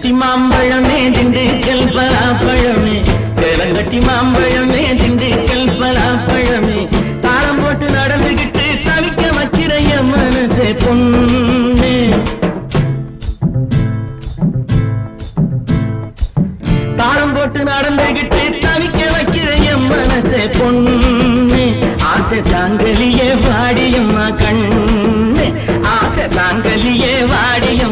சேலங்கட்டி மாம்பழமே திண்டுக்கல் பலாப்பழமே, சேலங்கட்டி மாம்பழமே திண்டுக்கல் பலாப்பழமே, தாளம் போட்டு நடந்துகிட்டு தவிக்க வைக்கிற என் மனசே பொண்ணு. தாளம் போட்டு நடந்துகிட்டு தவிக்க வைக்கிற என் மனசே பொண்ணு. ஆசை தாங்கலியே வாடியம்மா கண்ணு, ஆசை தாங்கலியே வாடிய